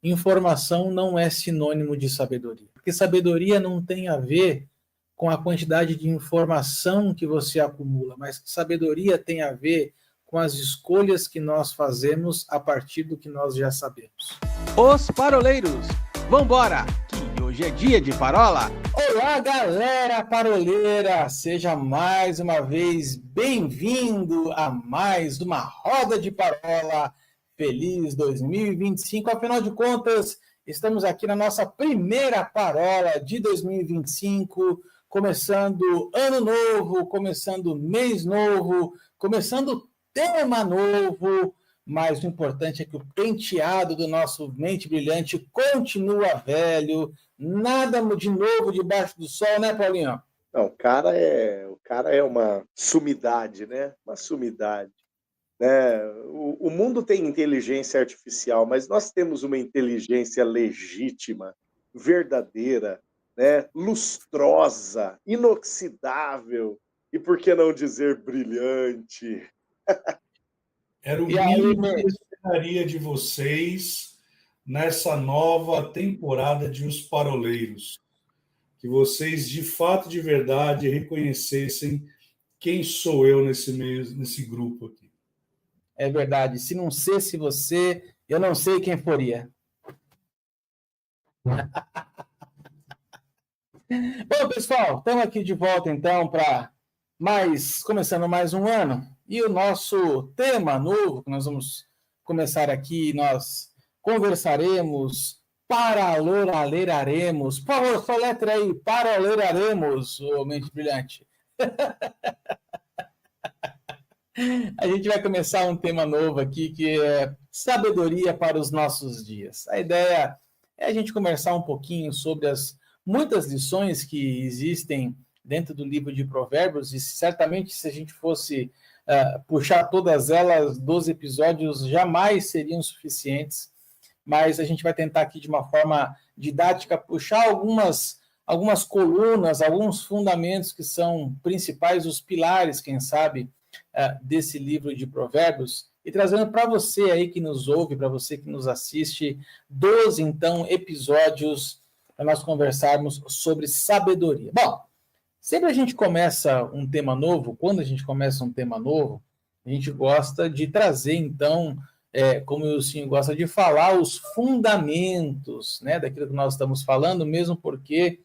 informação não é sinônimo de sabedoria. Porque sabedoria não tem a ver com a quantidade de informação que você acumula, mas sabedoria tem a ver com as escolhas que nós fazemos a partir do que nós já sabemos. Os Paroleiros, vambora, que hoje é dia de parola! Olá, galera paroleira! Seja mais uma vez bem-vindo a mais uma roda de parola. Feliz 2025, afinal de contas, estamos aqui na nossa primeira parola de 2025, começando ano novo, começando mês novo, começando tema novo, mas o importante é que o penteado do nosso Mente Brilhante continua velho, nada de novo debaixo do sol, né, Paulinho? Não, o cara é uma sumidade, né? Uma sumidade. Né? O mundo tem inteligência artificial, mas nós temos uma inteligência legítima, verdadeira, né? Lustrosa, inoxidável e, por que não dizer, brilhante. Era o mínimo que eu esperaria de vocês nessa nova temporada de Os Paroleiros. Que vocês, de fato, de verdade, reconhecessem quem sou eu nesse grupo aqui. É verdade. Se não fosse você, eu não sei quem faria. Bom, pessoal, estamos aqui de volta, então, para começando mais um ano. E o nosso tema novo, que nós vamos começar aqui, nós conversaremos, paraloraremos. Por favor, só letra aí, paraloraremos, ô Mente Brilhante. A gente vai começar um tema novo aqui, que é sabedoria para os nossos dias. A ideia é a gente conversar um pouquinho sobre as muitas lições que existem dentro do livro de Provérbios, e certamente se a gente fosse puxar todas elas, 12 episódios jamais seriam suficientes, mas a gente vai tentar aqui de uma forma didática puxar algumas colunas, alguns fundamentos que são principais, os pilares, quem sabe, desse livro de Provérbios, e trazendo para você aí que nos ouve, para você que nos assiste, 12, então, episódios para nós conversarmos sobre sabedoria. Bom, sempre a gente começa um tema novo, quando a gente começa um tema novo, a gente gosta de trazer, então, como o senhor gosta de falar, os fundamentos, né, daquilo que nós estamos falando, mesmo porque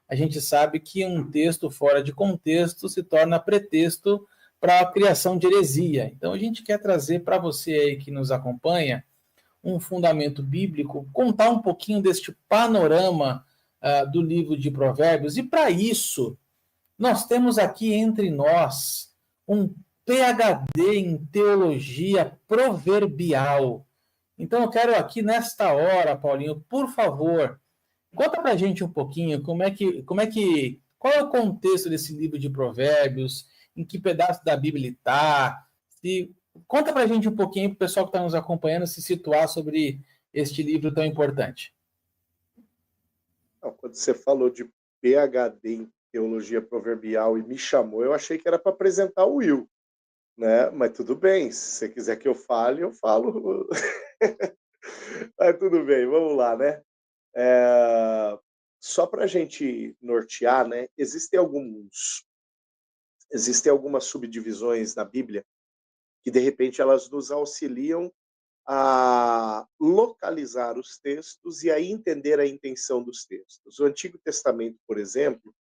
a gente sabe que um texto fora de contexto se torna pretexto para a criação de heresia. Então, a gente quer trazer para você aí que nos acompanha um fundamento bíblico, contar um pouquinho deste panorama do livro de Provérbios. E para isso, nós temos aqui entre nós um PhD em teologia proverbial. Então, eu quero aqui nesta hora, Paulinho, por favor, conta para a gente um pouquinho qual é o contexto desse livro de Provérbios, em que pedaço da Bíblia está. Conta para a gente um pouquinho, para o pessoal que está nos acompanhando, se situar sobre este livro tão importante. Quando você falou de PhD em teologia proverbial e me chamou, eu achei que era para apresentar o Will, né? Mas tudo bem, se você quiser que eu fale, eu falo. Mas tudo bem, vamos lá, né? Só para a gente nortear, né? Existem algumas subdivisões na Bíblia que, de repente, elas nos auxiliam a localizar os textos e a entender a intenção dos textos. O Antigo Testamento, por exemplo,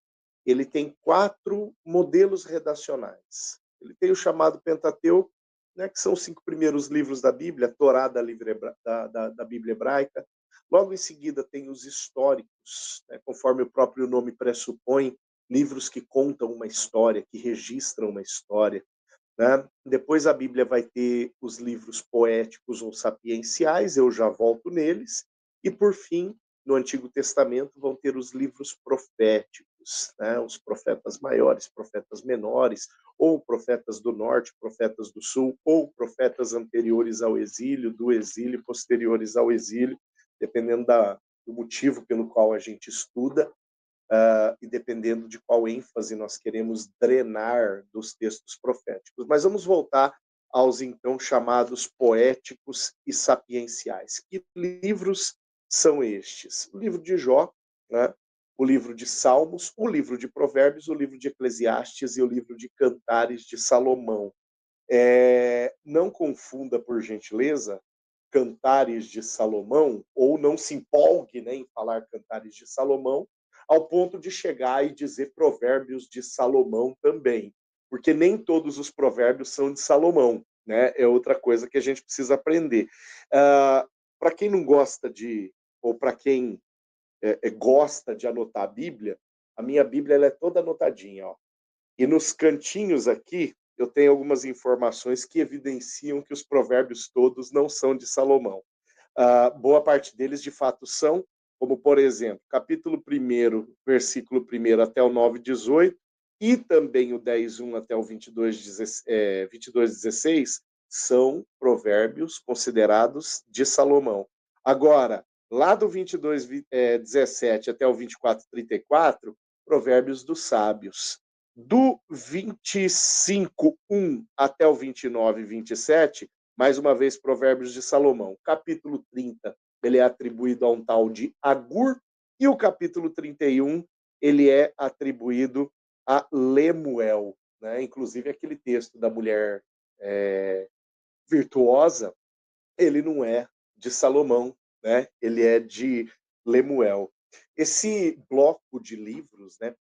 ele tem 4 modelos redacionais. Ele tem o chamado Pentateuco, né, que são os 5 primeiros livros da Bíblia, a Torá da Bíblia hebraica. Logo em seguida tem os históricos, né, conforme o próprio nome pressupõe, livros que contam uma história, que registram uma história. Né? Depois a Bíblia vai ter os livros poéticos ou sapienciais, eu já volto neles. E, por fim, no Antigo Testamento vão ter os livros proféticos, né? Os profetas maiores, profetas menores, ou profetas do norte, profetas do sul, ou profetas anteriores ao exílio, do exílio, posteriores ao exílio, dependendo do motivo pelo qual a gente estuda. E dependendo de qual ênfase nós queremos drenar dos textos proféticos. Mas vamos voltar aos, então, chamados poéticos e sapienciais. Que livros são estes: o livro de Jó, né? O livro de Salmos, o livro de Provérbios, o livro de Eclesiastes e o livro de Cantares de Salomão. Não confunda, por gentileza, Cantares de Salomão, ou não se empolgue, né, em falar Cantares de Salomão, ao ponto de chegar e dizer Provérbios de Salomão também, porque nem todos os provérbios são de Salomão, né? É outra coisa que a gente precisa aprender. Para quem não gosta ou para quem gosta de anotar a minha Bíblia ela é toda anotadinha, ó. E nos cantinhos aqui, eu tenho algumas informações que evidenciam que os provérbios todos não são de Salomão. Boa parte deles, de fato, são, como, por exemplo, capítulo 1, versículo 1 até o 9:18, e também o 10:1 até o 22:16, são provérbios considerados de Salomão. Agora, lá do 22:17 até o 24:34, provérbios dos sábios. Do 25:1 até o 29:27, mais uma vez, provérbios de Salomão. Capítulo 30, ele é atribuído a um tal de Agur, e o capítulo 31, ele é atribuído a Lemuel, né? Inclusive, aquele texto da mulher virtuosa, ele não é de Salomão, né? Ele é de Lemuel. Esse bloco de livros, né,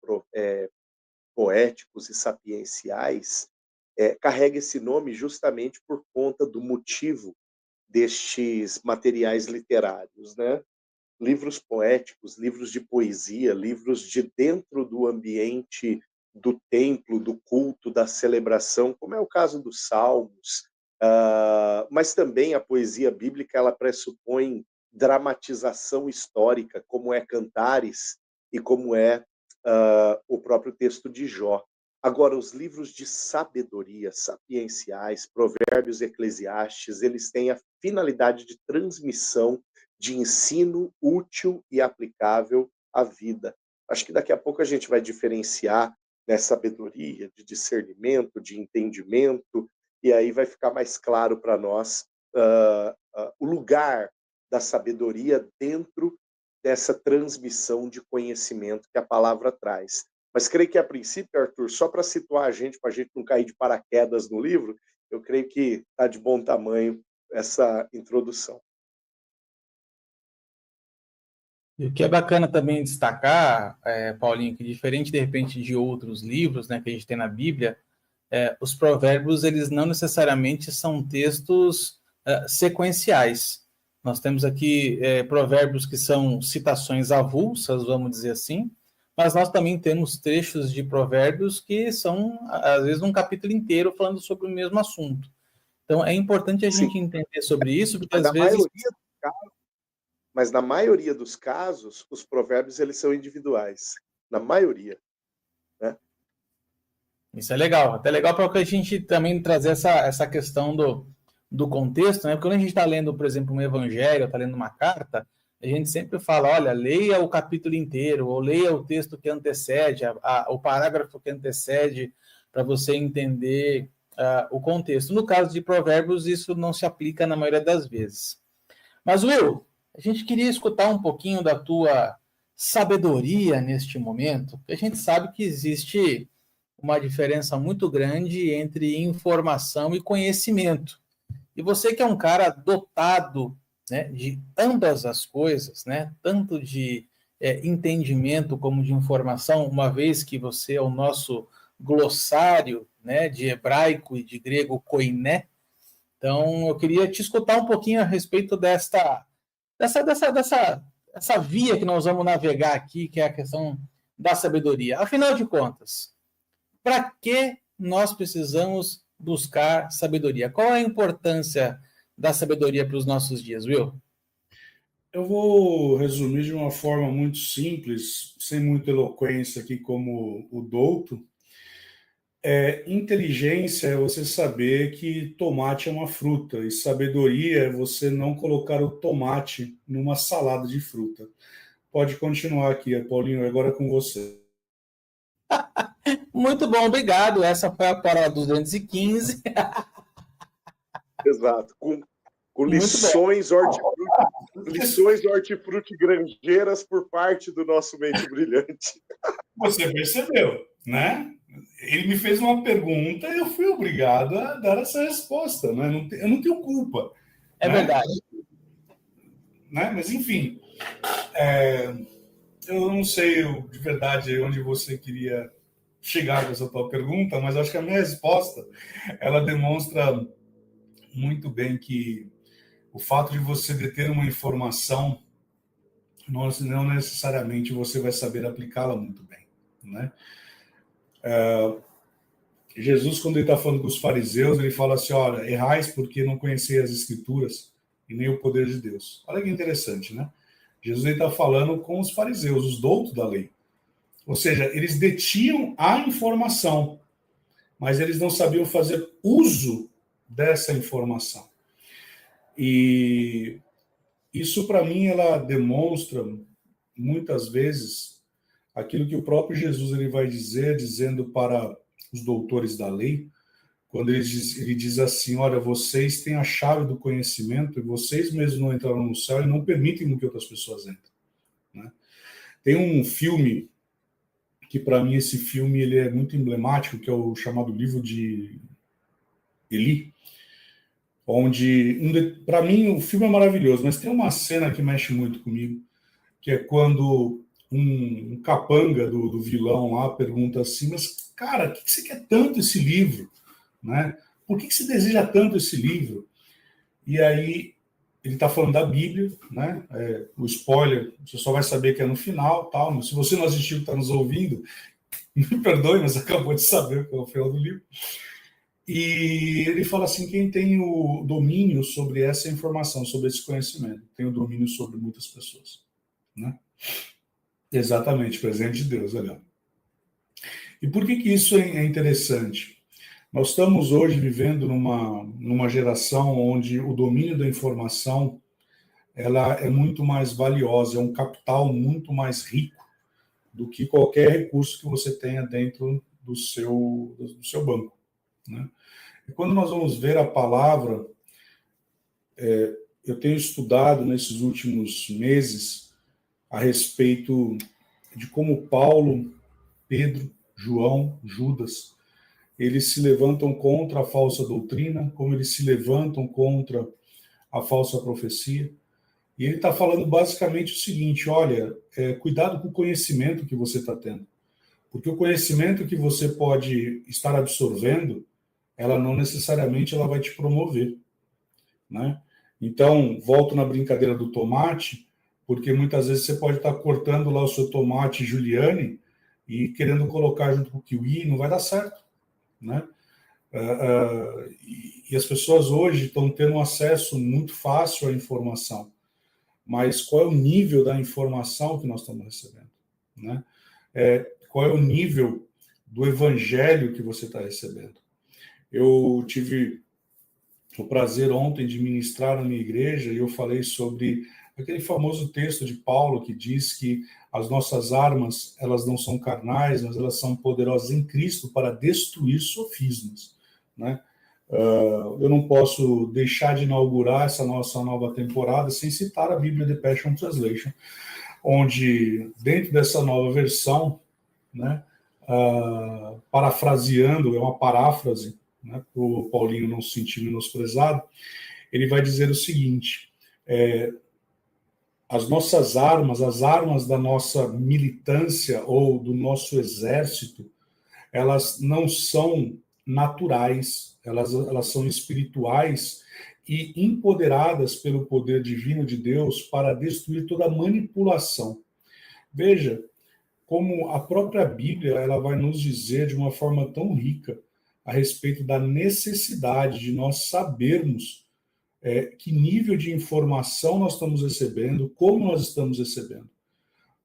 poéticos e sapienciais, carrega esse nome justamente por conta do motivo destes materiais literários, né? Livros poéticos, livros de poesia, livros de dentro do ambiente do templo, do culto, da celebração, como é o caso dos Salmos, mas também a poesia bíblica ela pressupõe dramatização histórica, como é Cantares e como é o próprio texto de Jó. Agora, os livros de sabedoria, sapienciais, provérbios e eclesiastes, eles têm a finalidade de transmissão de ensino útil e aplicável à vida. Acho que daqui a pouco a gente vai diferenciar, né, sabedoria, de discernimento, de entendimento, e aí vai ficar mais claro para nós o lugar da sabedoria dentro dessa transmissão de conhecimento que a palavra traz. Mas creio que, a princípio, Arthur, só para situar a gente, para a gente não cair de paraquedas no livro, eu creio que está de bom tamanho essa introdução. E o que é bacana também destacar, Paulinho, que diferente, de repente, de outros livros, né, que a gente tem na Bíblia, os provérbios, eles não necessariamente são textos sequenciais. Nós temos aqui provérbios que são citações avulsas, vamos dizer assim, mas nós também temos trechos de provérbios que são, às vezes, um capítulo inteiro falando sobre o mesmo assunto. Então, é importante a gente entender sobre isso, porque às vezes... Mas na maioria dos casos, os provérbios eles são individuais. Na maioria. Né? Isso é legal. Até legal para a gente também trazer essa questão do contexto, né? Porque quando a gente está lendo, por exemplo, um evangelho, está lendo uma carta, a gente sempre fala, olha, leia o capítulo inteiro, ou leia o texto que antecede, o parágrafo que antecede, para você entender o contexto. No caso de provérbios, isso não se aplica na maioria das vezes. Mas, Will, a gente queria escutar um pouquinho da tua sabedoria neste momento, porque a gente sabe que existe uma diferença muito grande entre informação e conhecimento. E você que é um cara dotado, né, de ambas as coisas, né, tanto de entendimento como de informação, uma vez que você é o nosso glossário, né, de hebraico e de grego koiné. Então, eu queria te escutar um pouquinho a respeito dessa via que nós vamos navegar aqui, que é a questão da sabedoria. Afinal de contas, para que nós precisamos buscar sabedoria? Qual é a importância da sabedoria para os nossos dias, Will? Eu vou resumir de uma forma muito simples, sem muita eloquência aqui como o douto. Inteligência é você saber que tomate é uma fruta, e sabedoria é você não colocar o tomate numa salada de fruta. Pode continuar aqui, Paulinho, agora é com você. Muito bom, obrigado. Essa foi a palavra 215. Exato. Com com lições hortifruti granjeiras por parte do nosso mente brilhante. Você percebeu, né? Ele me fez uma pergunta e eu fui obrigado a dar essa resposta, né? Eu não tenho culpa. É, né? Verdade. Né? Mas, enfim, eu não sei de verdade onde você queria chegar com essa tua pergunta, mas acho que a minha resposta, ela demonstra muito bem que o fato de você deter uma informação, não necessariamente você vai saber aplicá-la muito bem, né? Jesus, quando ele está falando com os fariseus, ele fala assim, olha, errais porque não conheceis as Escrituras e nem o poder de Deus. Olha que interessante, né? Jesus está falando com os fariseus, os doutos da lei. Ou seja, eles detinham a informação, mas eles não sabiam fazer uso dessa informação. E isso, para mim, ela demonstra, muitas vezes, aquilo que o próprio Jesus ele vai dizer, dizendo para os doutores da lei, quando ele diz assim, olha, vocês têm a chave do conhecimento e vocês mesmos não entraram no céu e não permitem que outras pessoas entrem. Né? Tem um filme, que para mim esse filme ele é muito emblemático, que é o chamado Livro de Eli, onde, para mim, o filme é maravilhoso, mas tem uma cena que mexe muito comigo, que é quando um capanga do vilão lá pergunta assim, mas, cara, por que você quer tanto esse livro? Né? Por que você deseja tanto esse livro? E aí, ele está falando da Bíblia, né? O spoiler, você só vai saber que é no final, tal. Mas se você não assistiu, está nos ouvindo, me perdoe, mas acabou de saber que é o final do livro. E ele fala assim, quem tem o domínio sobre essa informação, sobre esse conhecimento, tem o domínio sobre muitas pessoas. Né? Exatamente, presente de Deus, olha. E por que isso é interessante? Nós estamos hoje vivendo numa geração onde o domínio da informação ela é muito mais valiosa, é um capital muito mais rico do que qualquer recurso que você tenha dentro do seu banco. Né? E quando nós vamos ver a palavra, eu tenho estudado nesses últimos meses a respeito de como Paulo, Pedro, João, Judas, eles se levantam contra a falsa doutrina, como eles se levantam contra a falsa profecia. E ele está falando basicamente o seguinte, olha, cuidado com o conhecimento que você está tendo. Porque o conhecimento que você pode estar absorvendo, ela não necessariamente ela vai te promover. Né? Então, volto na brincadeira do tomate, porque muitas vezes você pode estar cortando lá o seu tomate Juliane e querendo colocar junto com o kiwi, não vai dar certo. Né? E as pessoas hoje estão tendo um acesso muito fácil à informação. Mas qual é o nível da informação que nós estamos recebendo? Né? Qual é o nível do evangelho que você está recebendo? Eu tive o prazer ontem de ministrar na minha igreja e eu falei sobre aquele famoso texto de Paulo que diz que as nossas armas, elas não são carnais, mas elas são poderosas em Cristo para destruir sofismas. Né? Eu não posso deixar de inaugurar essa nossa nova temporada sem citar a Bíblia The Passion Translation, onde, dentro dessa nova versão, né, parafraseando, é uma paráfrase, né, para o Paulinho não se sentir menosprezado, ele vai dizer o seguinte, as nossas armas, as armas da nossa militância ou do nosso exército, elas não são naturais, elas são espirituais e empoderadas pelo poder divino de Deus para destruir toda manipulação. Veja como a própria Bíblia ela vai nos dizer de uma forma tão rica a respeito da necessidade de nós sabermos que nível de informação nós estamos recebendo, como nós estamos recebendo.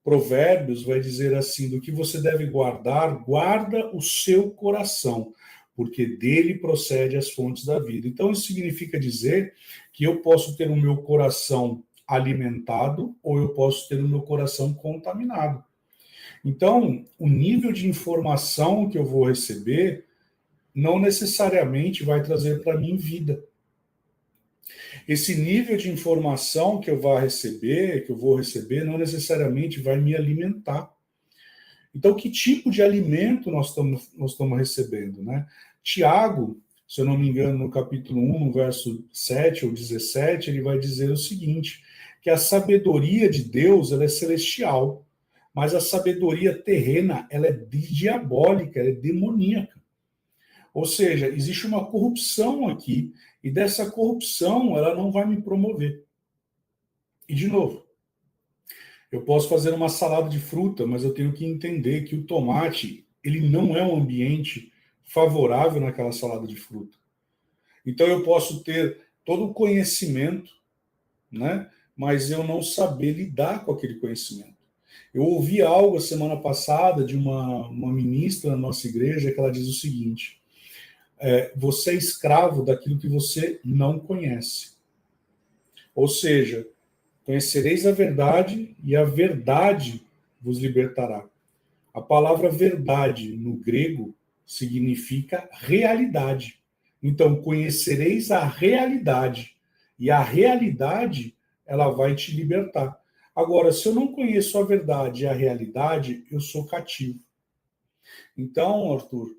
Provérbios vai dizer assim, do que você deve guardar, guarda o seu coração, porque dele procede as fontes da vida. Então, isso significa dizer que eu posso ter o meu coração alimentado ou eu posso ter o meu coração contaminado. Então, o nível de informação que eu vou receber não necessariamente vai trazer para mim vida. Esse nível de informação que eu vou receber, não necessariamente vai me alimentar. Então, que tipo de alimento nós estamos recebendo, né? Tiago, se eu não me engano, no capítulo 1, no verso 7 ou 17, ele vai dizer o seguinte, que a sabedoria de Deus, ela é celestial, mas a sabedoria terrena, ela é diabólica, ela é demoníaca. Ou seja, existe uma corrupção aqui, e dessa corrupção ela não vai me promover. E, de novo, eu posso fazer uma salada de fruta, mas eu tenho que entender que o tomate, ele não é um ambiente favorável naquela salada de fruta. Então eu posso ter todo o conhecimento, né? Mas eu não saber lidar com aquele conhecimento. Eu ouvi algo a semana passada de uma ministra na nossa igreja que ela diz o seguinte, você é escravo daquilo que você não conhece. Ou seja, conhecereis a verdade e a verdade vos libertará. A palavra verdade no grego significa realidade. Então, conhecereis a realidade e a realidade ela vai te libertar. Agora, se eu não conheço a verdade e a realidade, eu sou cativo. Então, Arthur,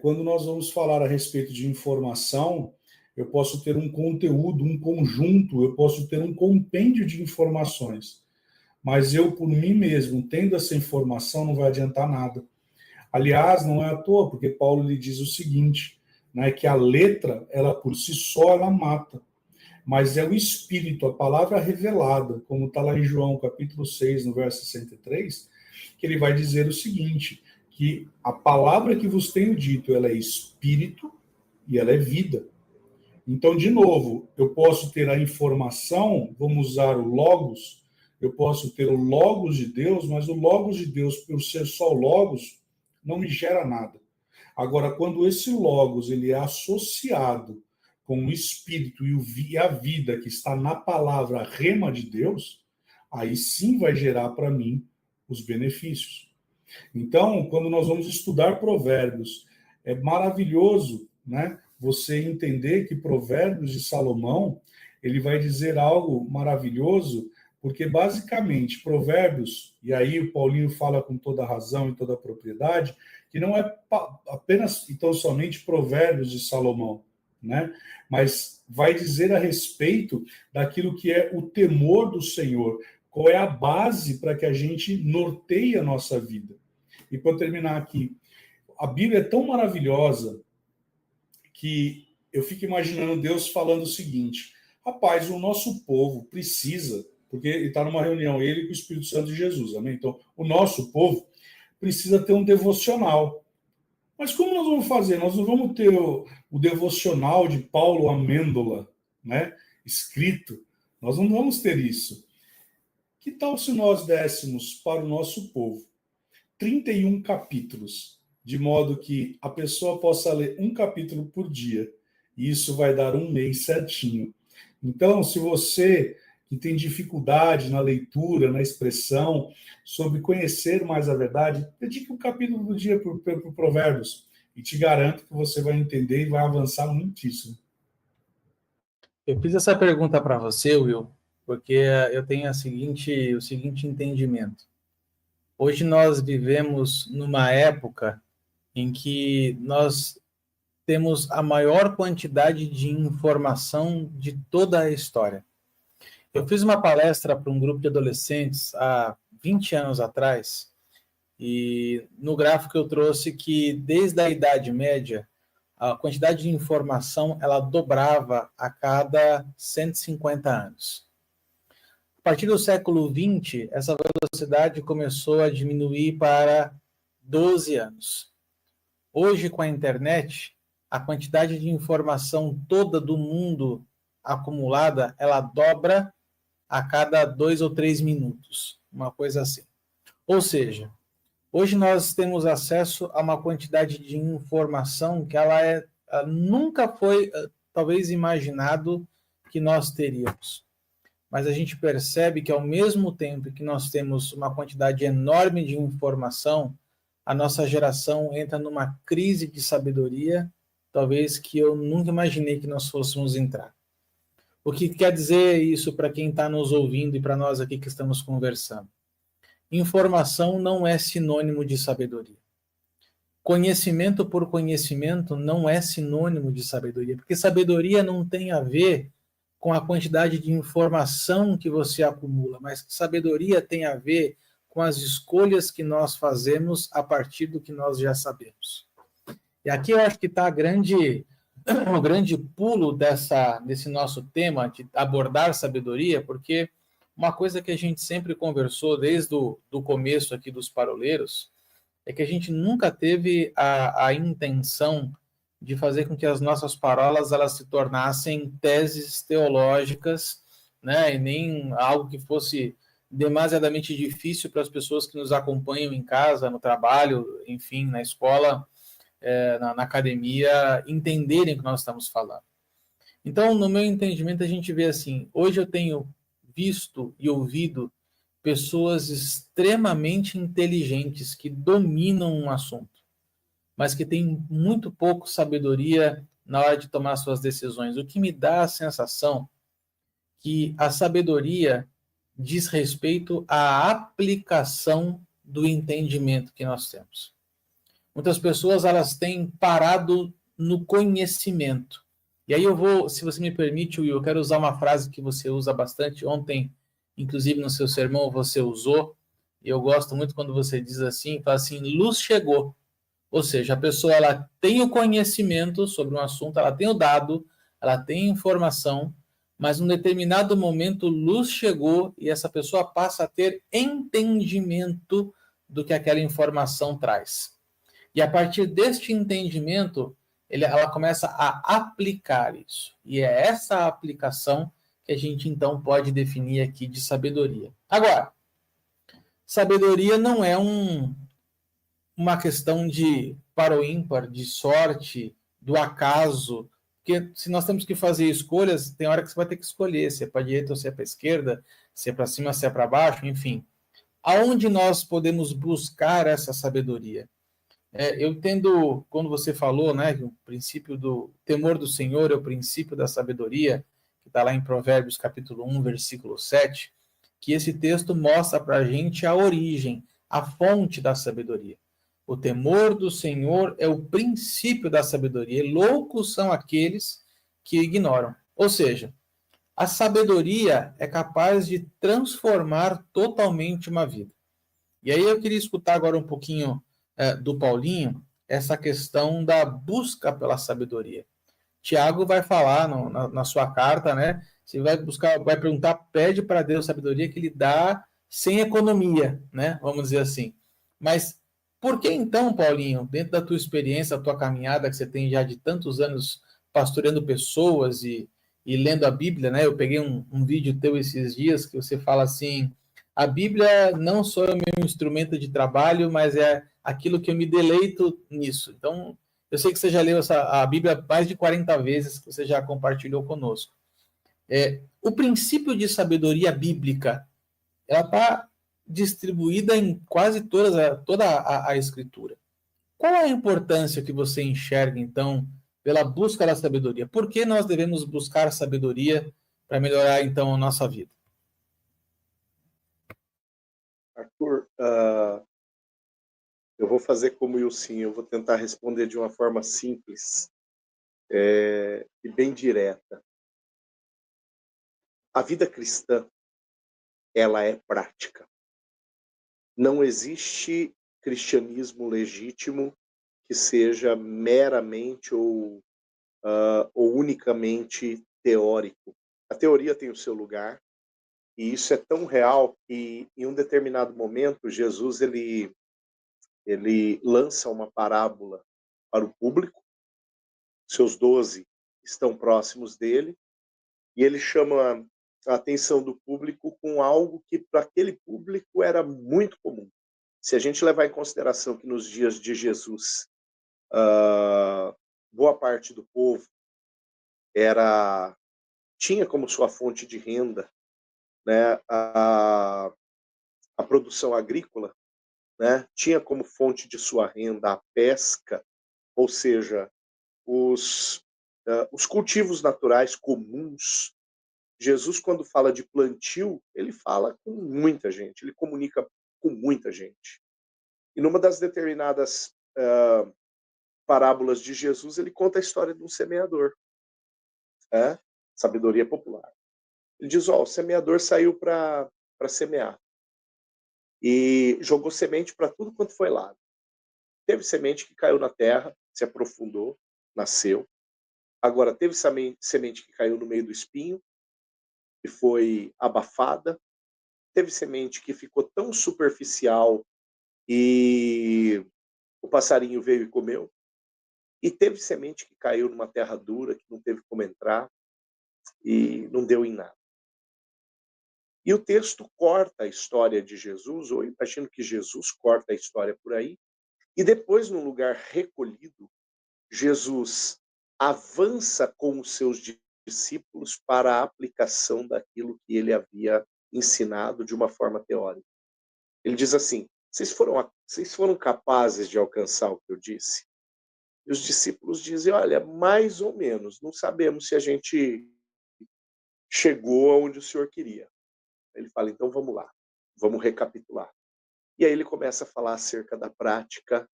quando nós vamos falar a respeito de informação, eu posso ter um conteúdo, um conjunto, eu posso ter um compêndio de informações. Mas eu, por mim mesmo, tendo essa informação, não vai adiantar nada. Aliás, não é à toa, porque Paulo lhe diz o seguinte, né, que a letra, ela por si só, ela mata. Mas é o Espírito, a palavra revelada, como está lá em João, capítulo 6, no verso 63, que ele vai dizer o seguinte, que a palavra que vos tenho dito, ela é Espírito e ela é vida. Então, de novo, eu posso ter a informação, vamos usar o Logos, eu posso ter o Logos de Deus, mas o Logos de Deus, por ser só o Logos, não me gera nada. Agora, quando esse Logos ele é associado com o Espírito e a vida que está na palavra rema de Deus, aí sim vai gerar para mim os benefícios. Então, quando nós vamos estudar Provérbios, é maravilhoso, né? Você entender que Provérbios de Salomão, ele vai dizer algo maravilhoso, porque basicamente Provérbios, e aí o Paulinho fala com toda a razão e toda a propriedade, que não é apenas e tão somente Provérbios de Salomão, né? Mas vai dizer a respeito daquilo que é o temor do Senhor, qual é a base para que a gente norteie a nossa vida. E para terminar aqui, a Bíblia é tão maravilhosa que eu fico imaginando Deus falando o seguinte, rapaz, o nosso povo precisa, porque ele está numa reunião, ele com o Espírito Santo de Jesus, amém? Então, o nosso povo precisa ter um devocional. Mas como nós vamos fazer? Nós não vamos ter o devocional de Paulo Amêndola, né? Escrito. Nós não vamos ter isso. Que tal se nós dessemos para o nosso povo 31 capítulos, de modo que a pessoa possa ler um capítulo por dia, e isso vai dar um mês certinho. Então, se você que tem dificuldade na leitura, na expressão, sobre conhecer mais a verdade, dedique um capítulo do dia para Provérbios, e te garanto que você vai entender e vai avançar muitíssimo. Eu fiz essa pergunta para você, Will, porque eu tenho o seguinte entendimento. Hoje nós vivemos numa época em que nós temos a maior quantidade de informação de toda a história. Eu fiz uma palestra para um grupo de adolescentes há 20 anos atrás, e no gráfico eu trouxe que desde a Idade Média, a quantidade de informação ela dobrava a cada 150 anos. A partir do século XX, essa velocidade começou a diminuir para 12 anos. Hoje, com a internet, a quantidade de informação toda do mundo acumulada, ela dobra a cada 2 ou 3 minutos, uma coisa assim. Ou seja, hoje nós temos acesso a uma quantidade de informação que ela nunca foi, talvez, imaginado que nós teríamos. Mas a gente percebe que, ao mesmo tempo que nós temos uma quantidade enorme de informação, a nossa geração entra numa crise de sabedoria, talvez que eu nunca imaginei que nós fôssemos entrar. O que quer dizer isso para quem está nos ouvindo e para nós aqui que estamos conversando? Informação não é sinônimo de sabedoria. Conhecimento por conhecimento não é sinônimo de sabedoria, porque sabedoria não tem a ver com a quantidade de informação que você acumula, mas sabedoria tem a ver com as escolhas que nós fazemos a partir do que nós já sabemos. E aqui eu acho que está o grande pulo desse nosso tema de abordar sabedoria, porque uma coisa que a gente sempre conversou desde o começo aqui dos paroleiros é que a gente nunca teve a intenção de fazer com que as nossas parolas elas se tornassem teses teológicas, né, e nem algo que fosse demasiadamente difícil para as pessoas que nos acompanham em casa, no trabalho, enfim, na escola, na academia, entenderem o que nós estamos falando. Então, no meu entendimento, a gente vê assim, hoje eu tenho visto e ouvido pessoas extremamente inteligentes que dominam um assunto, mas que têm muito pouco sabedoria na hora de tomar suas decisões. O que me dá a sensação que a sabedoria diz respeito à aplicação do entendimento que nós temos. Muitas pessoas elas têm parado no conhecimento. E aí eu vou, se você me permite, Will, eu quero usar uma frase que você usa bastante. Ontem, inclusive no seu sermão, você usou. E eu gosto muito quando você diz assim, fala assim, luz chegou. Ou seja, a pessoa ela tem o conhecimento sobre um assunto, ela tem o dado, ela tem informação, mas num determinado momento luz chegou e essa pessoa passa a ter entendimento do que aquela informação traz. E a partir deste entendimento, ela começa a aplicar isso. E é essa aplicação que a gente então pode definir aqui de sabedoria. Agora, sabedoria não é uma questão de par ou ímpar, de sorte, do acaso, porque se nós temos que fazer escolhas, tem hora que você vai ter que escolher se é para a direita ou se é para a esquerda, se é para cima, se é para baixo, enfim. Aonde nós podemos buscar essa sabedoria? Eu entendo, quando você falou, né, que o princípio do temor do Senhor é o princípio da sabedoria, que está lá em Provérbios capítulo 1, versículo 7, que esse texto mostra para a gente a origem, a fonte da sabedoria. O temor do Senhor é o princípio da sabedoria, e loucos são aqueles que ignoram. Ou seja, a sabedoria é capaz de transformar totalmente uma vida. E aí eu queria escutar agora um pouquinho do Paulinho, essa questão da busca pela sabedoria. Tiago vai falar na sua carta, né? Você vai buscar, vai perguntar, pede para Deus sabedoria que ele dá sem economia, né? Vamos dizer assim. Mas por que então, Paulinho, dentro da tua experiência, da tua caminhada que você tem já de tantos anos pastoreando pessoas e lendo a Bíblia, né? Eu peguei um vídeo teu esses dias que você fala assim, a Bíblia não só é o meu instrumento de trabalho, mas é aquilo que eu me deleito nisso. Então, eu sei que você já leu a Bíblia mais de 40 vezes, que você já compartilhou conosco. O princípio de sabedoria bíblica, ela está distribuída em quase toda a Escritura. Qual é a importância que você enxerga, então, pela busca da sabedoria? Por que nós devemos buscar sabedoria para melhorar, então, a nossa vida? Arthur, eu vou fazer como o Wilson, eu vou tentar responder de uma forma simples e bem direta. A vida cristã, ela é prática. Não existe cristianismo legítimo que seja meramente ou unicamente teórico. A teoria tem o seu lugar, e isso é tão real que, em um determinado momento, Jesus ele lança uma parábola para o público, seus 12 estão próximos dele, e ele chama a atenção do público com algo que para aquele público era muito comum. Se a gente levar em consideração que nos dias de Jesus, boa parte do povo tinha como sua fonte de renda, né, a produção agrícola, né, tinha como fonte de sua renda a pesca, ou seja, os cultivos naturais comuns, Jesus, quando fala de plantio, ele fala com muita gente, ele comunica com muita gente. E numa das determinadas parábolas de Jesus, ele conta a história de um semeador, sabedoria popular. Ele diz, o semeador saiu para semear e jogou semente para tudo quanto foi lado. Teve semente que caiu na terra, se aprofundou, nasceu. Agora, teve semente que caiu no meio do espinho e foi abafada. Teve semente que ficou tão superficial e o passarinho veio e comeu. E teve semente que caiu numa terra dura, que não teve como entrar e não deu em nada. E o texto corta a história de Jesus, ou eu imagino que Jesus corta a história por aí, e depois, num lugar recolhido, Jesus avança com os seus discípulos para a aplicação daquilo que ele havia ensinado de uma forma teórica. Ele diz assim, vocês foram capazes de alcançar o que eu disse? E os discípulos dizem, olha, mais ou menos, não sabemos se a gente chegou aonde o Senhor queria. Ele fala, então vamos lá, vamos recapitular. E aí ele começa a falar acerca da prática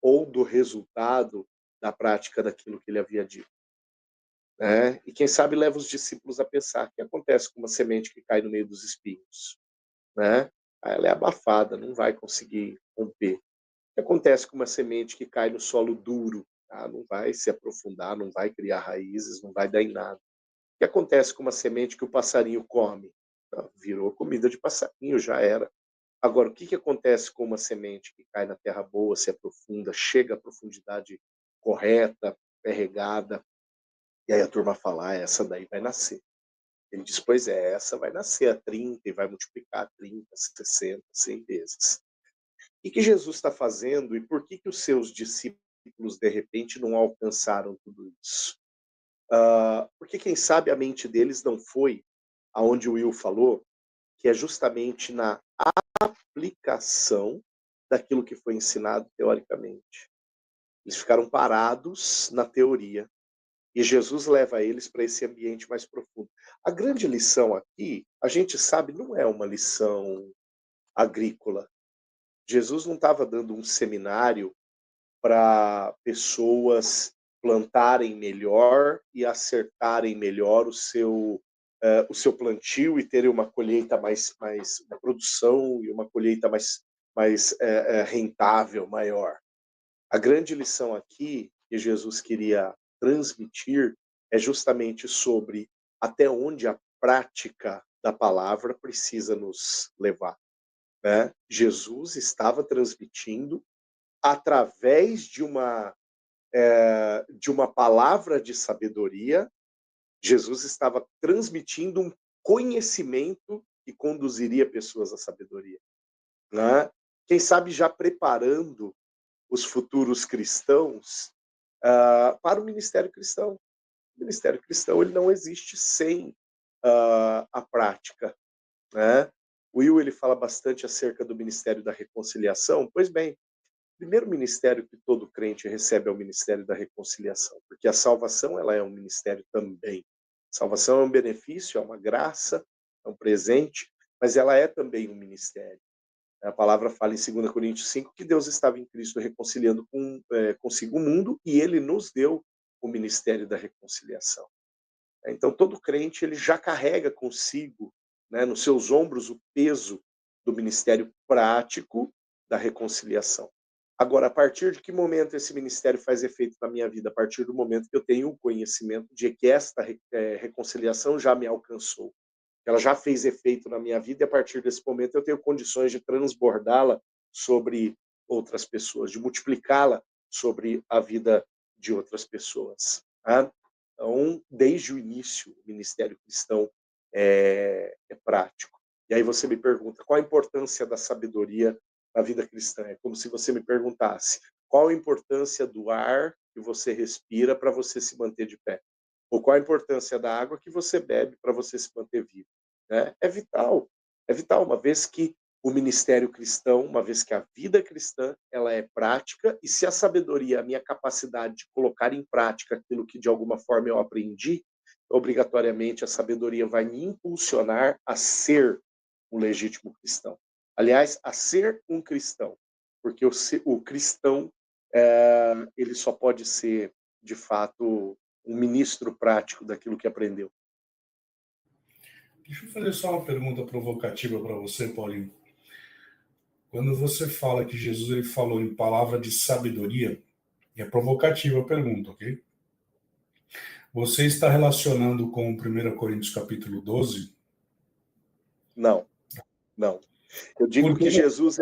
ou do resultado da prática daquilo que ele havia dito. Né? E quem sabe leva os discípulos a pensar o que acontece com uma semente que cai no meio dos espinhos. Né? Ela é abafada, não vai conseguir romper. O que acontece com uma semente que cai no solo duro? Não vai se aprofundar, não vai criar raízes, não vai dar em nada. O que acontece com uma semente que o passarinho come? Virou comida de passarinho, já era. Agora, o que acontece com uma semente que cai na terra boa, se aprofunda, chega à profundidade correta, é regada, e aí a turma fala, essa daí vai nascer. Ele diz, pois é, essa vai nascer a 30 e vai multiplicar a 30, 60, 100 vezes. O que Jesus está fazendo e por que os seus discípulos, de repente, não alcançaram tudo isso? Porque, quem sabe, a mente deles não foi aonde o Will falou, que é justamente na aplicação daquilo que foi ensinado teoricamente. Eles ficaram parados na teoria. E Jesus leva eles para esse ambiente mais profundo. A grande lição aqui, a gente sabe, não é uma lição agrícola. Jesus não estava dando um seminário para pessoas plantarem melhor e acertarem melhor o seu plantio e terem uma colheita uma produção e uma colheita mais rentável, maior. A grande lição aqui que Jesus queria transmitir é justamente sobre até onde a prática da palavra precisa nos levar. Né? Jesus estava transmitindo através de uma palavra de sabedoria. Jesus estava transmitindo um conhecimento que conduziria pessoas à sabedoria. Né? Quem sabe já preparando os futuros cristãos para o ministério cristão. O ministério cristão ele não existe sem a prática. Né? O Will ele fala bastante acerca do ministério da reconciliação. Pois bem, o primeiro ministério que todo crente recebe é o ministério da reconciliação, porque a salvação ela é um ministério também. Salvação é um benefício, é uma graça, é um presente, mas ela é também um ministério. A palavra fala em 2 Coríntios 5 que Deus estava em Cristo reconciliando consigo o mundo e ele nos deu o ministério da reconciliação. Então, todo crente ele já carrega consigo, né, nos seus ombros, o peso do ministério prático da reconciliação. Agora, a partir de que momento esse ministério faz efeito na minha vida? A partir do momento que eu tenho o conhecimento de que esta reconciliação já me alcançou. Ela já fez efeito na minha vida e a partir desse momento eu tenho condições de transbordá-la sobre outras pessoas, de multiplicá-la sobre a vida de outras pessoas. Tá? Então, desde o início, o ministério cristão é prático. E aí você me pergunta, qual a importância da sabedoria na vida cristã? É como se você me perguntasse, qual a importância do ar que você respira para você se manter de pé? Ou qual a importância da água que você bebe para você se manter vivo? Né? É vital, uma vez que o ministério cristão, uma vez que a vida cristã, ela é prática, e se a sabedoria é a minha capacidade de colocar em prática aquilo que de alguma forma eu aprendi, obrigatoriamente a sabedoria vai me impulsionar a ser um legítimo cristão. Aliás, a ser um cristão, porque o cristão ele só pode ser, de fato, um ministro prático daquilo que aprendeu. Deixa eu fazer só uma pergunta provocativa para você, Paulinho. Quando você fala que Jesus ele falou em palavra de sabedoria, é provocativa a pergunta, ok? Você está relacionando com 1 Coríntios capítulo 12? Não. Eu digo que Jesus,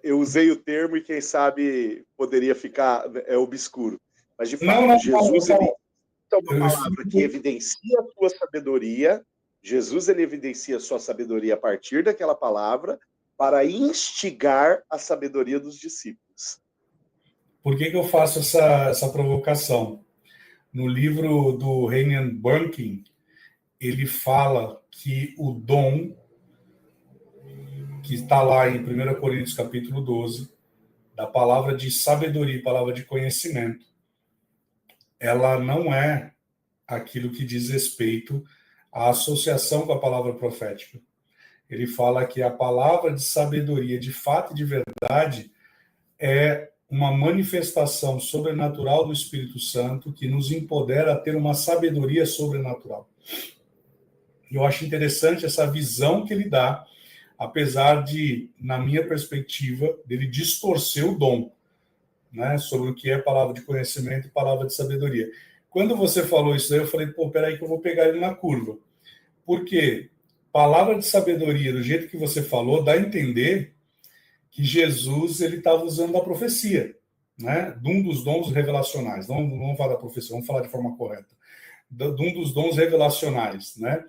eu usei o termo e quem sabe poderia ficar obscuro. Mas, de fato, Jesus ele é uma palavra que evidencia a sua sabedoria. Jesus ele evidencia a sua sabedoria a partir daquela palavra para instigar a sabedoria dos discípulos. Por que eu faço essa provocação? No livro do Reinhard Bonnke, ele fala que o dom que está lá em 1 Coríntios capítulo 12, da palavra de sabedoria, palavra de conhecimento, ela não é aquilo que diz respeito à associação com a palavra profética. Ele fala que a palavra de sabedoria, de fato e de verdade, é uma manifestação sobrenatural do Espírito Santo que nos empodera a ter uma sabedoria sobrenatural. Eu acho interessante essa visão que ele dá, apesar de, na minha perspectiva, dele distorcer o dom, né, sobre o que é palavra de conhecimento e palavra de sabedoria. Quando você falou isso aí, eu falei, peraí que eu vou pegar ele na curva. Por quê? Palavra de sabedoria, do jeito que você falou, dá a entender que Jesus ele estava usando da profecia, né? De um dos dons revelacionais. Não vamos falar da profecia, vamos falar de forma correta. De um dos dons revelacionais, né?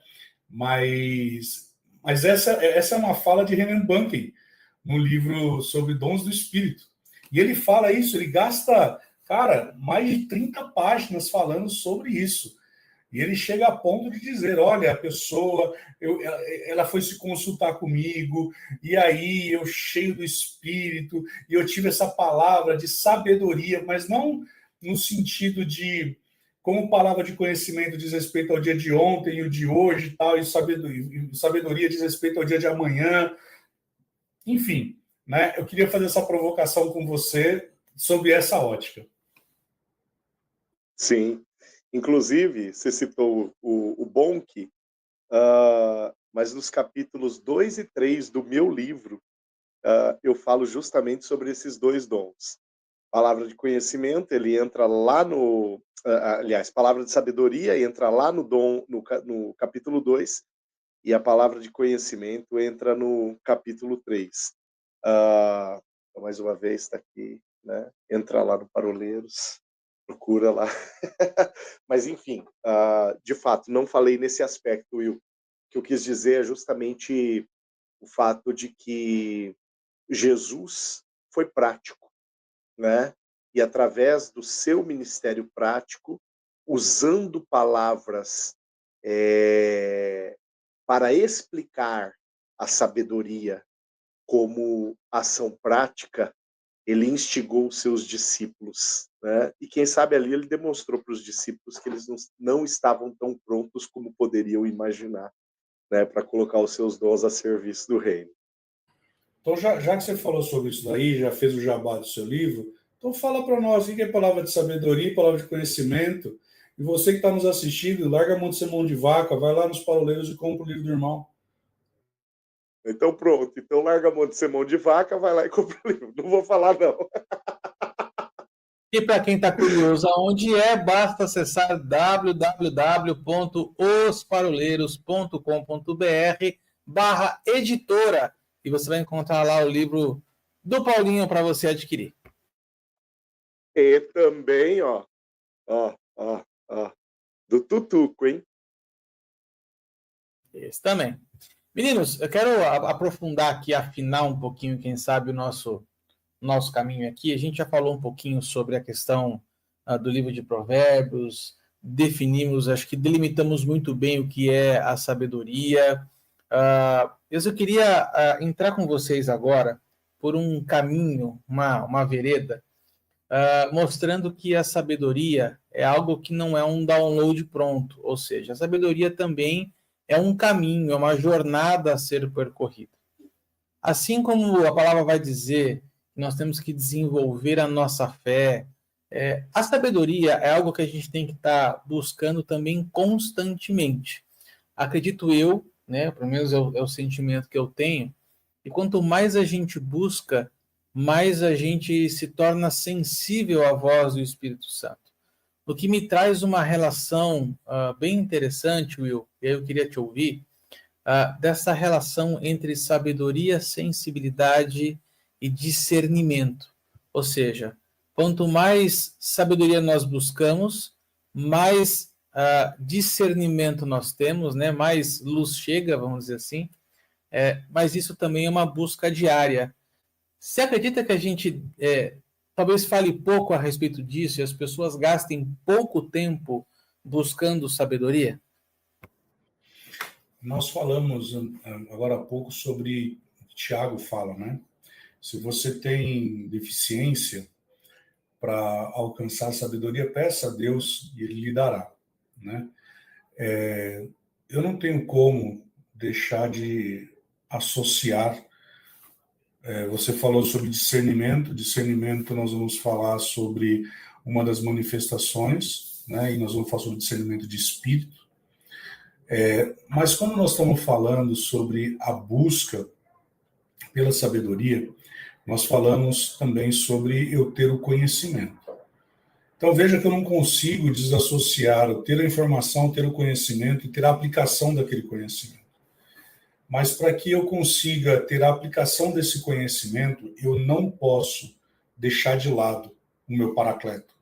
Mas essa é uma fala de Reinhard Bonnke no livro sobre dons do Espírito. E ele fala isso, ele gasta, mais de 30 páginas falando sobre isso. E ele chega a ponto de dizer, olha, a pessoa, ela foi se consultar comigo, e aí eu cheio do Espírito, e eu tive essa palavra de sabedoria, mas não no sentido de, como palavra de conhecimento diz respeito ao dia de ontem e o de hoje e tal, e sabedoria diz respeito ao dia de amanhã. Enfim, né? Eu queria fazer essa provocação com você sobre essa ótica. Sim. Inclusive, você citou o Bonnke, mas nos capítulos 2 e 3 do meu livro, eu falo justamente sobre esses dois dons. Palavra de conhecimento, ele entra lá no... aliás, palavra de sabedoria entra lá no capítulo 2, e a palavra de conhecimento entra no capítulo 3. Mais uma vez, está aqui, né? Entra lá no Paroleiros. Procura lá. Mas, enfim, de fato, não falei nesse aspecto, Will. O que eu quis dizer é justamente o fato de que Jesus foi prático, né? E através do seu ministério prático, usando palavras para explicar a sabedoria como ação prática, ele instigou os seus discípulos, né? E quem sabe ali ele demonstrou para os discípulos que eles não estavam tão prontos como poderiam imaginar, né, para colocar os seus dons a serviço do reino. Então, já que você falou sobre isso daí, já fez o jabá do seu livro, então fala para nós o que é palavra de sabedoria, palavra de conhecimento. E você que está nos assistindo, larga a mão de ser mão de vaca, vai lá nos Paroleiros e compra o livro do irmão. Então pronto, então larga a mão de ser mão de vaca, vai lá e compra o livro. Não vou falar não. E para quem está curioso aonde basta acessar www.osparoleiros.com.br/editora e você vai encontrar lá o livro do Paulinho para você adquirir. E também, do Tutuco, hein? Esse também. Meninos, eu quero aprofundar aqui, afinar um pouquinho, quem sabe, o nosso caminho aqui. A gente já falou um pouquinho sobre a questão do livro de Provérbios, definimos, acho que delimitamos muito bem o que é a sabedoria. Eu queria entrar com vocês agora por um caminho, uma vereda, mostrando que a sabedoria é algo que não é um download pronto, ou seja, a sabedoria também é um caminho, é uma jornada a ser percorrida. Assim como a palavra vai dizer que nós temos que desenvolver a nossa fé, a sabedoria é algo que a gente tem que estar buscando também constantemente. Acredito eu, né, pelo menos é o sentimento que eu tenho, e quanto mais a gente busca, mais a gente se torna sensível à voz do Espírito Santo. O que me traz uma relação bem interessante, Will, e aí eu queria te ouvir, dessa relação entre sabedoria, sensibilidade e discernimento. Ou seja, quanto mais sabedoria nós buscamos, mais discernimento nós temos, né? Mais luz chega, vamos dizer assim, mas isso também é uma busca diária. Você acredita que a gente talvez fale pouco a respeito disso e as pessoas gastem pouco tempo buscando sabedoria? Nós falamos agora há pouco sobre o que Tiago fala, né? Se você tem deficiência para alcançar a sabedoria, peça a Deus e Ele lhe dará, né? Eu não tenho como deixar de associar. Você falou sobre discernimento nós vamos falar sobre uma das manifestações, né? E nós vamos falar sobre discernimento de espírito. Mas quando nós estamos falando sobre a busca pela sabedoria, nós falamos também sobre eu ter o conhecimento. Então veja que eu não consigo desassociar o ter a informação, ter o conhecimento e ter a aplicação daquele conhecimento. Mas para que eu consiga ter a aplicação desse conhecimento, eu não posso deixar de lado o meu Paracleto.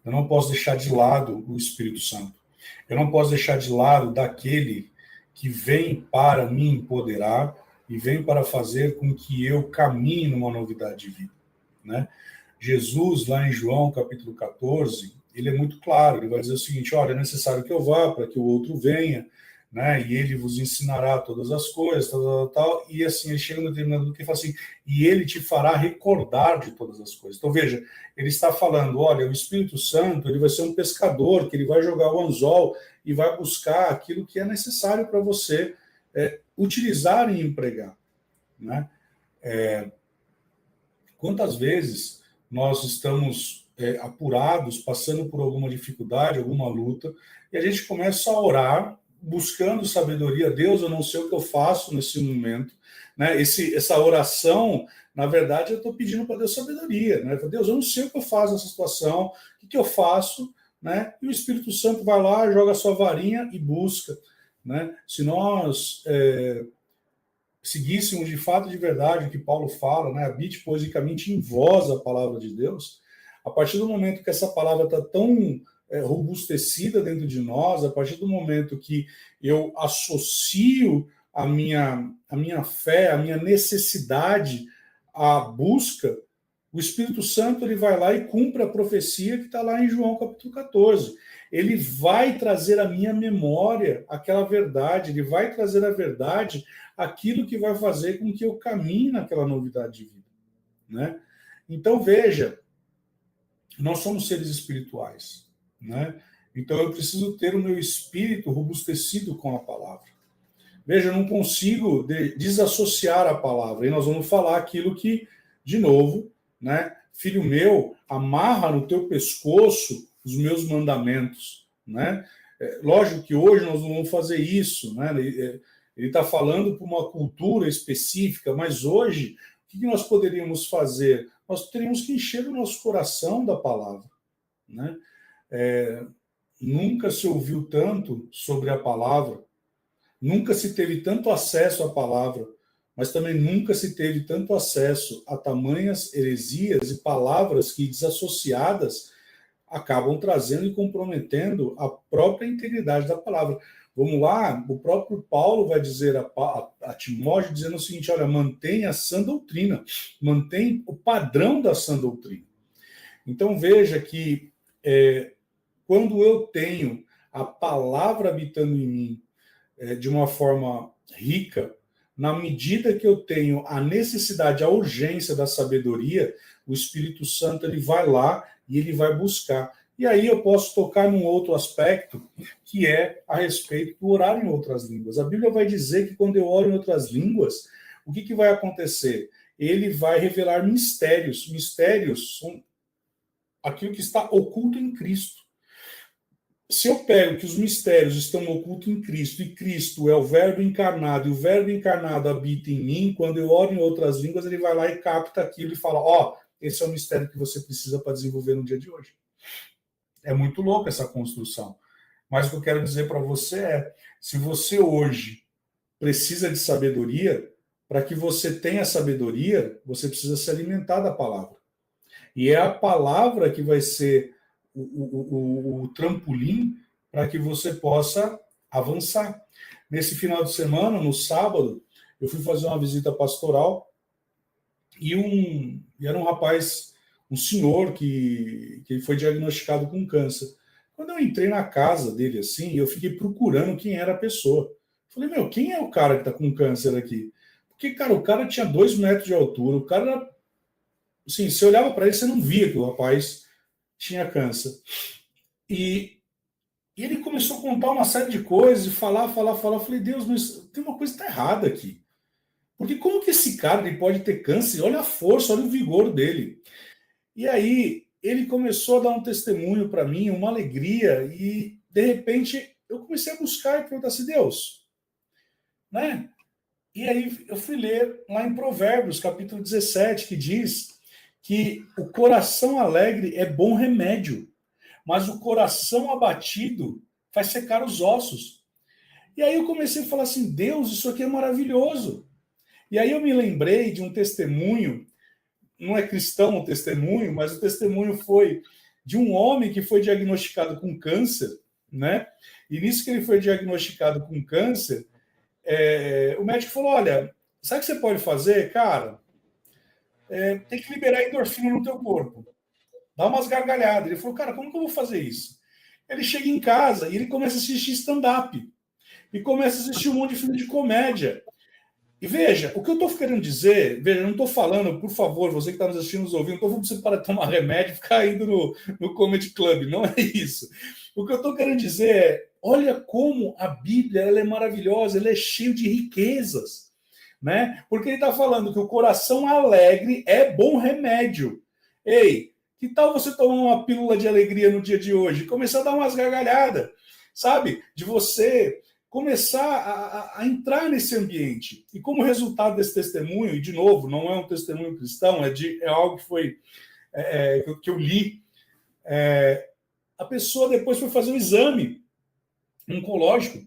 Eu não posso deixar de lado o Espírito Santo. Eu não posso deixar de lado daquele que vem para me empoderar e vem para fazer com que eu caminhe numa novidade de vida, né? Jesus, lá em João, capítulo 14, ele é muito claro, ele vai dizer o seguinte: olha, é necessário que eu vá para que o outro venha, né? E ele vos ensinará todas as coisas, tal, e assim, ele chega no determinado momento que ele fala assim, e ele te fará recordar de todas as coisas. Então, veja, ele está falando, olha, o Espírito Santo, ele vai ser um pescador, que ele vai jogar o anzol e vai buscar aquilo que é necessário para você utilizar e empregar, né? Quantas vezes nós estamos apurados, passando por alguma dificuldade, alguma luta, e a gente começa a orar, buscando sabedoria. Deus, eu não sei o que eu faço nesse momento, né? Essa oração, na verdade, eu estou pedindo para Deus sabedoria, né? Deus, eu não sei o que eu faço nessa situação, o que eu faço, né? E o Espírito Santo vai lá, joga a sua varinha e busca, né? Se nós seguíssemos de fato de verdade o que Paulo fala, né? Habite, pois, ricamente em vós a palavra de Deus. A partir do momento que essa palavra está tão robustecida dentro de nós, a partir do momento que eu associo a minha fé, a minha necessidade à busca, o Espírito Santo ele vai lá e cumpre a profecia que está lá em João capítulo 14. Ele vai trazer à minha memória aquela verdade, ele vai trazer à verdade aquilo que vai fazer com que eu caminhe naquela novidade de vida, né? Então, veja, nós somos seres espirituais, né? Então, eu preciso ter o meu espírito robustecido com a palavra. Veja, eu não consigo desassociar a palavra. E nós vamos falar aquilo que, de novo, né? Filho meu, amarra no teu pescoço os meus mandamentos, né? Lógico que hoje nós não vamos fazer isso, né? Ele está falando para uma cultura específica, mas hoje, o que nós poderíamos fazer? Nós teríamos que encher o nosso coração da palavra, né? Nunca se ouviu tanto sobre a palavra, nunca se teve tanto acesso à palavra, mas também nunca se teve tanto acesso a tamanhas heresias e palavras que, desassociadas, acabam trazendo e comprometendo a própria integridade da palavra. Vamos lá, o próprio Paulo vai dizer a Timóteo, dizendo o seguinte, olha, mantenha a sã doutrina, mantenha o padrão da sã doutrina. Então veja que quando eu tenho a palavra habitando em mim de uma forma rica, na medida que eu tenho a necessidade, a urgência da sabedoria, o Espírito Santo ele vai lá e ele vai buscar. E aí eu posso tocar num outro aspecto, que é a respeito do orar em outras línguas. A Bíblia vai dizer que quando eu oro em outras línguas, o que vai acontecer? Ele vai revelar mistérios. Mistérios são aquilo que está oculto em Cristo. Se eu pego que os mistérios estão ocultos em Cristo, e Cristo é o Verbo encarnado, e o Verbo encarnado habita em mim, quando eu oro em outras línguas, ele vai lá e capta aquilo e fala, esse é o mistério que você precisa para desenvolver no dia de hoje. É muito louco essa construção. Mas o que eu quero dizer para você é, se você hoje precisa de sabedoria, para que você tenha sabedoria, você precisa se alimentar da palavra. E é a palavra que vai ser o trampolim para que você possa avançar. Nesse final de semana, no sábado, eu fui fazer uma visita pastoral e era um rapaz, um senhor que foi diagnosticado com câncer. Quando eu entrei na casa dele assim, eu fiquei procurando quem era a pessoa. Falei, quem é o cara que está com câncer aqui? Porque, cara, o cara tinha 2 metros de altura, o cara era... Assim, você olhava para ele, você não via que o rapaz tinha câncer. E ele começou a contar uma série de coisas, e falar. Eu falei, Deus, mas tem uma coisa que está errada aqui. Porque como que esse cara ele pode ter câncer? Olha a força, olha o vigor dele. E aí, ele começou a dar um testemunho para mim, uma alegria, e de repente eu comecei a buscar e perguntar assim, Deus, né? E aí eu fui ler lá em Provérbios, capítulo 17, que diz que o coração alegre é bom remédio, mas o coração abatido faz secar os ossos. E aí eu comecei a falar assim, Deus, isso aqui é maravilhoso. E aí eu me lembrei de um testemunho, não é cristão o testemunho, mas o testemunho foi de um homem que foi diagnosticado com câncer, né? E nisso que ele foi diagnosticado com câncer, o médico falou, olha, sabe o que você pode fazer, cara? Tem que liberar endorfina no teu corpo. Dá umas gargalhadas. Ele falou, cara, como que eu vou fazer isso? Ele chega em casa e ele começa a assistir stand-up. E começa a assistir um monte de filme de comédia. E veja, o que eu estou querendo dizer, veja, eu não estou falando, por favor, você que está nos assistindo, nos ouvindo, não estou falando para você parar de tomar remédio e ficar indo no Comedy Club, não é isso. O que eu estou querendo dizer é, olha como a Bíblia ela é maravilhosa, ela é cheia de riquezas, né? Porque ele está falando que o coração alegre é bom remédio. Ei, que tal você tomar uma pílula de alegria no dia de hoje? Começar a dar umas gargalhadas, sabe? De você começar a entrar nesse ambiente. E como resultado desse testemunho, e de novo, não é um testemunho cristão, é algo que foi que eu li, a pessoa depois foi fazer um exame oncológico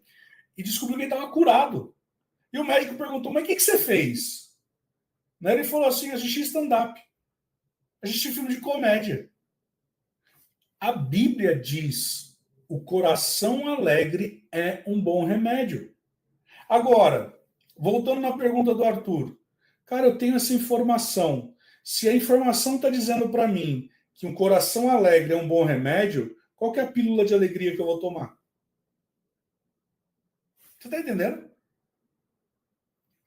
e descobriu que ele estava curado. E o médico perguntou, mas o que você fez? Ele falou assim, assisti stand-up, assisti filme de comédia. A Bíblia diz, o coração alegre é um bom remédio. Agora, voltando na pergunta do Arthur, cara, eu tenho essa informação. Se a informação está dizendo para mim que um coração alegre é um bom remédio, qual que é a pílula de alegria que eu vou tomar? Você está entendendo?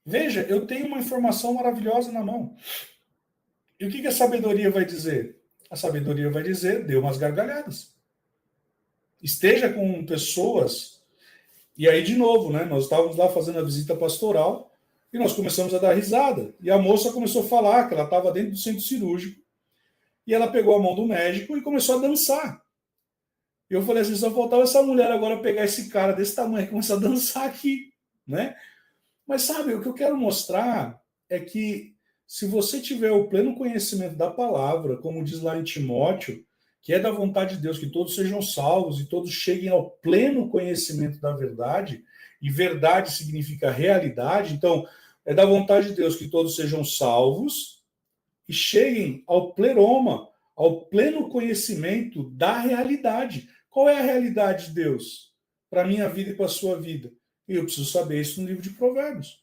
Veja, eu tenho uma informação maravilhosa na mão. E o que a sabedoria vai dizer? A sabedoria vai dizer, dê umas gargalhadas. Esteja com pessoas... E aí, de novo, né? Nós estávamos lá fazendo a visita pastoral e nós começamos a dar risada. E a moça começou a falar que ela estava dentro do centro cirúrgico e ela pegou a mão do médico e começou a dançar. E eu falei assim, só faltava essa mulher agora pegar esse cara desse tamanho e começar a dançar aqui, né? Mas sabe, o que eu quero mostrar é que se você tiver o pleno conhecimento da palavra, como diz lá em Timóteo, que é da vontade de Deus, que todos sejam salvos e todos cheguem ao pleno conhecimento da verdade, e verdade significa realidade, então é da vontade de Deus que todos sejam salvos e cheguem ao pleroma, ao pleno conhecimento da realidade. Qual é a realidade de Deus para a minha vida e para a sua vida? E eu preciso saber isso no livro de Provérbios.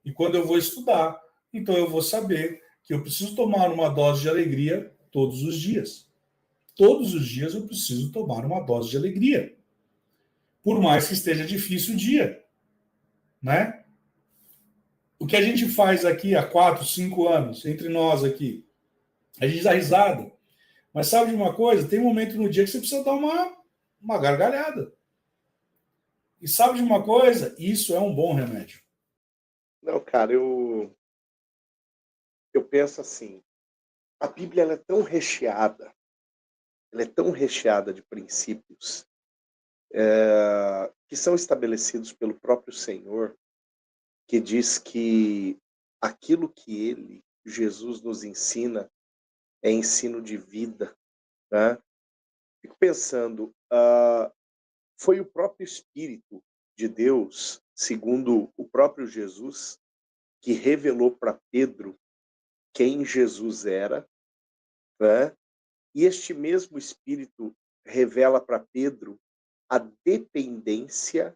E quando eu vou estudar, então eu vou saber que eu preciso tomar uma dose de alegria todos os dias. Todos os dias eu preciso tomar uma dose de alegria. Por mais que esteja difícil o dia. Né? O que a gente faz aqui há 4, 5 anos, entre nós aqui, a gente dá risada. Mas sabe de uma coisa? Tem um momento no dia que você precisa dar uma gargalhada. E sabe de uma coisa? Isso é um bom remédio. Não, cara, eu penso assim, a Bíblia ela é tão recheada de princípios que são estabelecidos pelo próprio Senhor, que diz que aquilo que ele, Jesus, nos ensina é ensino de vida, né? Fico pensando, foi o próprio Espírito de Deus, segundo o próprio Jesus, que revelou para Pedro quem Jesus era, né? E este mesmo Espírito revela para Pedro a dependência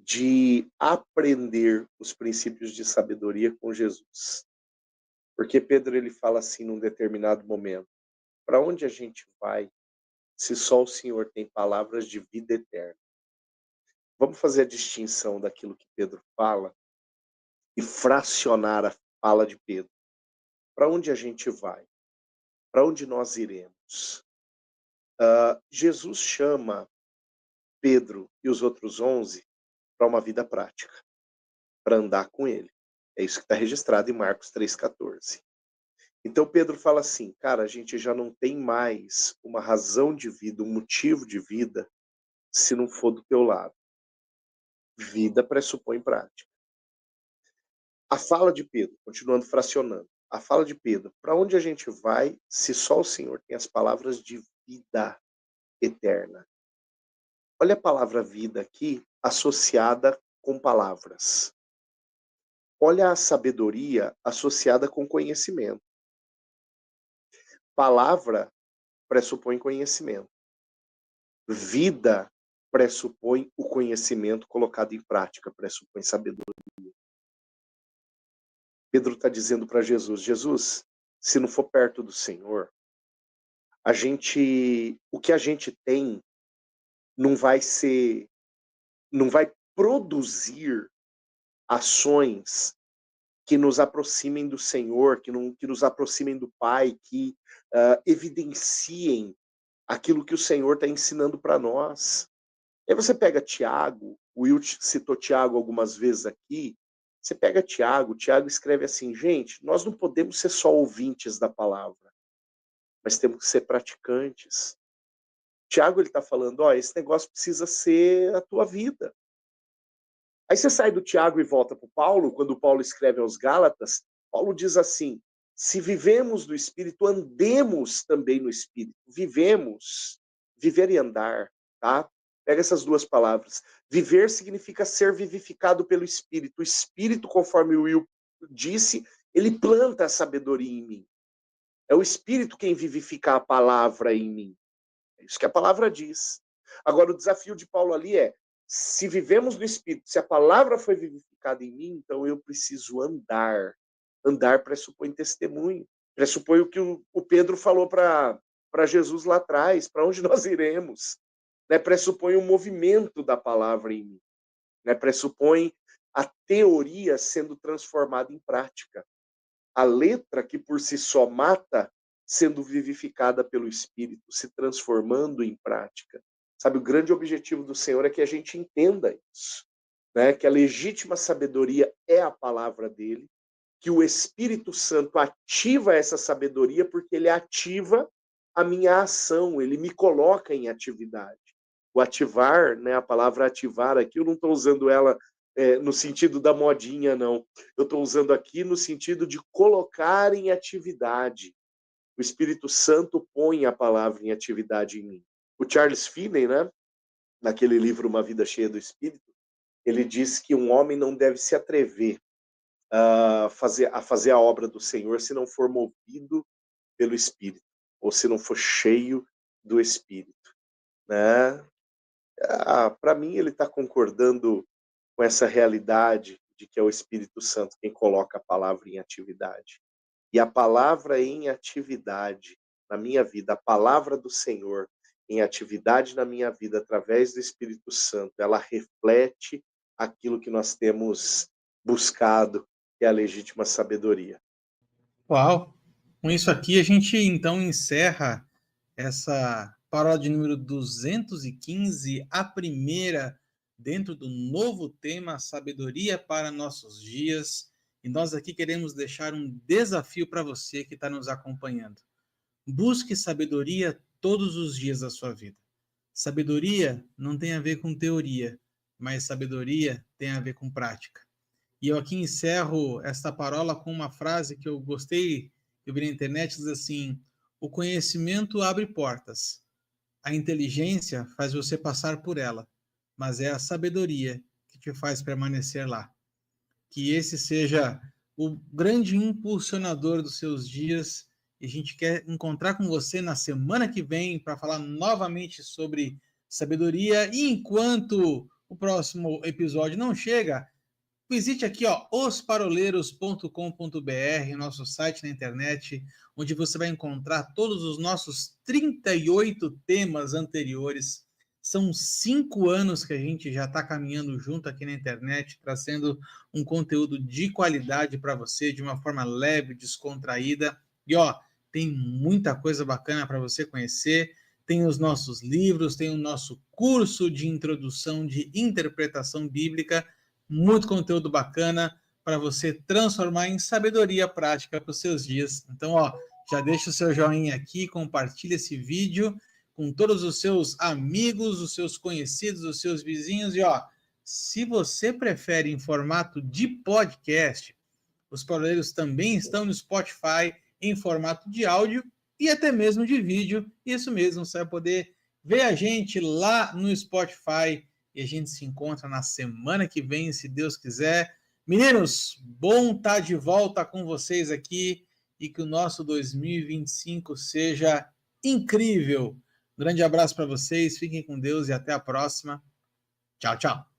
de aprender os princípios de sabedoria com Jesus. Porque Pedro ele fala assim num determinado momento: para onde a gente vai se só o Senhor tem palavras de vida eterna? Vamos fazer a distinção daquilo que Pedro fala e fracionar a fala de Pedro. Para onde a gente vai? Para onde nós iremos? Jesus chama Pedro e os outros 11 para uma vida prática, para andar com ele. É isso que está registrado em Marcos 3,14. Então Pedro fala assim, cara, a gente já não tem mais uma razão de vida, um motivo de vida, se não for do teu lado. Vida pressupõe prática. A fala de Pedro, continuando fracionando, a fala de Pedro, para onde a gente vai se só o Senhor tem as palavras de vida eterna? Olha a palavra vida aqui associada com palavras. Olha a sabedoria associada com conhecimento. Palavra pressupõe conhecimento. Vida pressupõe o conhecimento colocado em prática, pressupõe sabedoria. Pedro está dizendo para Jesus, Jesus, se não for perto do Senhor, o que a gente tem não vai produzir ações que nos aproximem do Senhor, que nos aproximem do Pai, que evidenciem aquilo que o Senhor está ensinando para nós. Aí você pega Tiago, o Will citou Tiago algumas vezes aqui, você pega Tiago escreve assim, gente, nós não podemos ser só ouvintes da palavra, mas temos que ser praticantes. Tiago ele está falando, esse negócio precisa ser a tua vida. Aí você sai do Tiago e volta para o Paulo, quando Paulo escreve aos Gálatas, Paulo diz assim, se vivemos no Espírito, andemos também no Espírito. Vivemos, viver e andar, tá? Pega essas duas palavras. Viver significa ser vivificado pelo Espírito. O Espírito, conforme o Will disse, ele planta a sabedoria em mim. É o Espírito quem vivifica a palavra em mim. É isso que a palavra diz. Agora, o desafio de Paulo ali é, se vivemos no Espírito, se a palavra foi vivificada em mim, então eu preciso andar. Andar pressupõe testemunho. Pressupõe o que o Pedro falou para Jesus lá atrás, para onde nós iremos. Né? Pressupõe o movimento da palavra em mim. Né? Pressupõe a teoria sendo transformada em prática. A letra que por si só mata, sendo vivificada pelo Espírito, se transformando em prática. Sabe, o grande objetivo do Senhor é que a gente entenda isso, né? Que a legítima sabedoria é a palavra dele, que o Espírito Santo ativa essa sabedoria porque ele ativa a minha ação, ele me coloca em atividade. O ativar, né, a palavra ativar aqui, eu não estou usando ela no sentido da modinha, não. Eu estou usando aqui no sentido de colocar em atividade. O Espírito Santo põe a palavra em atividade em mim. O Charles Finney, né, naquele livro Uma Vida Cheia do Espírito, ele diz que um homem não deve se atrever a fazer a obra do Senhor se não for movido pelo Espírito, ou se não for cheio do Espírito. Né? Para mim, ele está concordando com essa realidade de que é o Espírito Santo quem coloca a palavra em atividade. E a palavra em atividade na minha vida, a palavra do Senhor em atividade na minha vida através do Espírito Santo, ela reflete aquilo que nós temos buscado que é a legítima sabedoria. Uau! Com isso aqui, a gente então encerra essa paródia de número 215, a primeira dentro do novo tema Sabedoria para Nossos Dias. E nós aqui queremos deixar um desafio para você que está nos acompanhando. Busque sabedoria todos os dias da sua vida. Sabedoria não tem a ver com teoria, mas sabedoria tem a ver com prática. E eu aqui encerro esta parola com uma frase que eu gostei, eu vi na internet, diz assim: o conhecimento abre portas, a inteligência faz você passar por ela, mas é a sabedoria que te faz permanecer lá. Que esse seja o grande impulsionador dos seus dias, e a gente quer encontrar com você na semana que vem para falar novamente sobre sabedoria, e enquanto o próximo episódio não chega, visite aqui, osparoleiros.com.br, nosso site na internet, onde você vai encontrar todos os nossos 38 temas anteriores. São 5 anos que a gente já está caminhando junto aqui na internet, trazendo um conteúdo de qualidade para você, de uma forma leve, descontraída. E, tem muita coisa bacana para você conhecer. Tem os nossos livros, tem o nosso curso de introdução de interpretação bíblica, muito conteúdo bacana para você transformar em sabedoria prática para os seus dias. Então, já deixa o seu joinha aqui, compartilha esse vídeo com todos os seus amigos, os seus conhecidos, os seus vizinhos. E, se você prefere em formato de podcast, os Paroleiros também estão no Spotify em formato de áudio e até mesmo de vídeo. Isso mesmo, você vai poder ver a gente lá no Spotify. E a gente se encontra na semana que vem, se Deus quiser. Meninos, bom estar de volta com vocês aqui e que o nosso 2025 seja incrível. Um grande abraço para vocês, fiquem com Deus e até a próxima. Tchau, tchau.